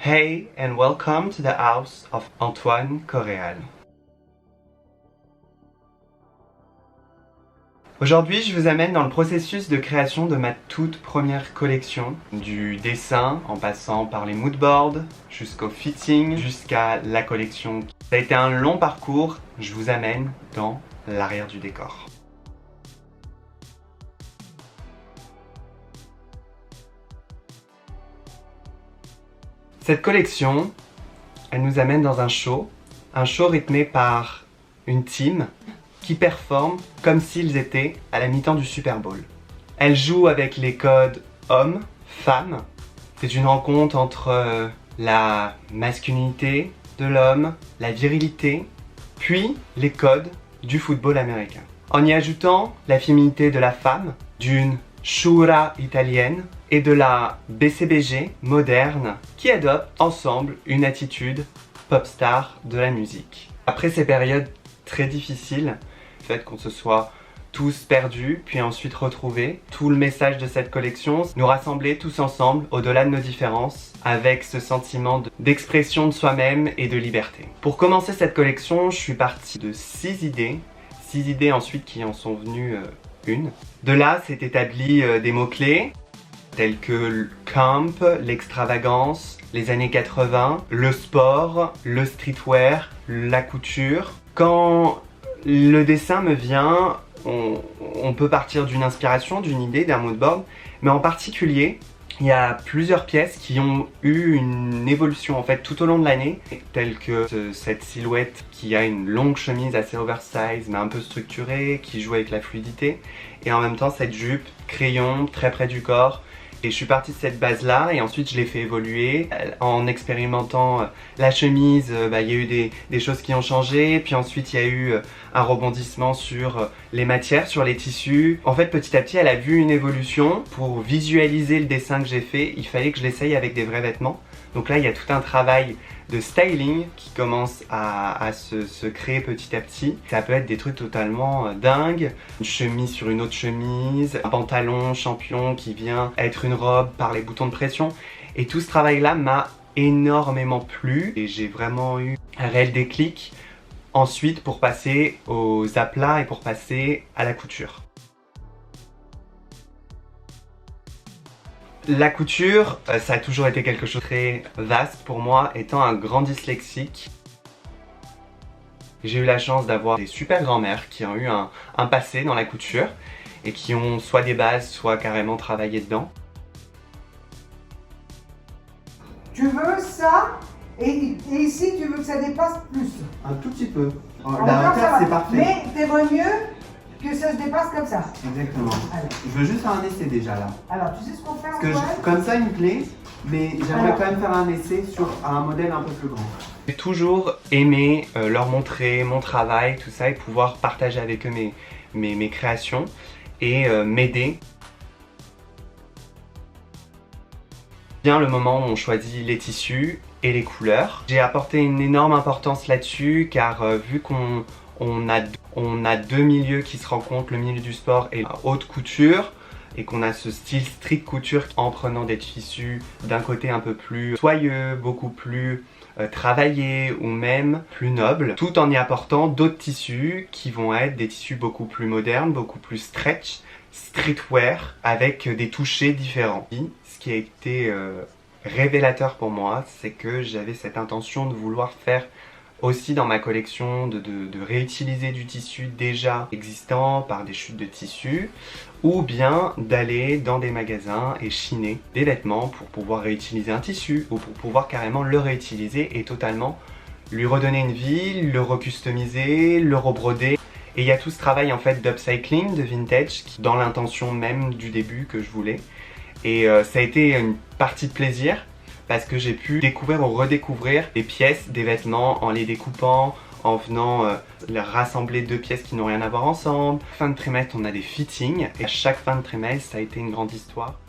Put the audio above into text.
Hey and welcome to the house of Antoine Corréal. Aujourd'hui, je vous amène dans le processus de création de ma toute première collection, du dessin en passant par les moodboards, jusqu'au fitting, jusqu'à la collection. Ça a été un long parcours, je vous amène dans l'arrière du décor. Cette collection, elle nous amène dans un show rythmé par une team qui performe comme s'ils étaient à la mi-temps du Super Bowl. Elle joue avec les codes hommes, femmes. C'est une rencontre entre la masculinité de l'homme, la virilité, puis les codes du football américain. En y ajoutant la féminité de la femme, d'une Shura italienne et de la BCBG moderne qui adoptent ensemble une attitude pop-star de la musique. Après ces périodes très difficiles, le fait qu'on se soit tous perdus puis ensuite retrouvés, tout le message de cette collection, nous rassembler tous ensemble au-delà de nos différences avec ce sentiment d'expression de soi-même et de liberté. Pour commencer cette collection, je suis parti de 6 idées ensuite qui en sont venues une. De là, s'est établi des mots-clés tels que le camp, l'extravagance, les années 80, le sport, le streetwear, la couture. Quand le dessin me vient, on peut partir d'une inspiration, d'une idée, d'un moodboard, mais en particulier, il y a plusieurs pièces qui ont eu une évolution en fait tout au long de l'année, telle que cette silhouette qui a une longue chemise assez oversize mais un peu structurée, qui joue avec la fluidité, et en même temps cette jupe crayon très près du corps. Et je suis parti de cette base là et ensuite je l'ai fait évoluer en expérimentant la chemise. Il y a eu des choses qui ont changé, puis ensuite il y a eu un rebondissement sur les matières, sur les tissus. En fait petit à petit elle a vu une évolution. Pour visualiser le dessin que j'ai fait, il fallait que je l'essaye avec des vrais vêtements. Donc là il y a tout un travail de styling qui commence à se créer petit à petit. Ça peut être des trucs totalement dingues, une chemise sur une autre chemise, un pantalon champion qui vient être une robe par les boutons de pression. Et tout ce travail là m'a énormément plu et j'ai vraiment eu un réel déclic ensuite pour passer aux aplats et pour passer à la couture. La couture, ça a toujours été quelque chose de très vaste pour moi, étant un grand dyslexique. J'ai eu la chance d'avoir des super grand-mères qui ont eu un passé dans la couture et qui ont soit des bases, soit carrément travaillé dedans. Tu veux ça et ici tu veux que ça dépasse plus. Un tout petit peu. La hauteur c'est parfait. Mais t'aimerais mieux que ça se dépasse comme ça. Exactement. Alors. Je veux juste faire un essai déjà là. Alors tu sais ce qu'on fait Parce que comme ça il me plaît, mais j'aimerais quand même faire un essai sur un modèle un peu plus grand. J'ai toujours aimé leur montrer mon travail, tout ça, et pouvoir partager avec eux mes créations et m'aider. Vient le moment où on choisit les tissus et les couleurs. J'ai apporté une énorme importance là-dessus car vu qu'on a deux milieux qui se rencontrent, le milieu du sport et la haute couture, et qu'on a ce style street couture en prenant des tissus d'un côté un peu plus soyeux, beaucoup plus travaillés ou même plus nobles, tout en y apportant d'autres tissus qui vont être des tissus beaucoup plus modernes, beaucoup plus stretch, streetwear, avec des touchés différents. Ce qui a été révélateur pour moi, c'est que j'avais cette intention de vouloir faire aussi dans ma collection de réutiliser du tissu déjà existant par des chutes de tissu, ou bien d'aller dans des magasins et chiner des vêtements pour pouvoir réutiliser un tissu ou pour pouvoir carrément le réutiliser et totalement lui redonner une vie, le recustomiser, le rebroder. Et il y a tout ce travail en fait d'upcycling, de vintage, qui dans l'intention même du début que je voulais. Et ça a été une partie de plaisir parce que j'ai pu découvrir ou redécouvrir des pièces, des vêtements en les découpant, en venant les rassembler deux pièces qui n'ont rien à voir ensemble. Fin de trimestre, on a des fittings et à chaque fin de trimestre, ça a été une grande histoire.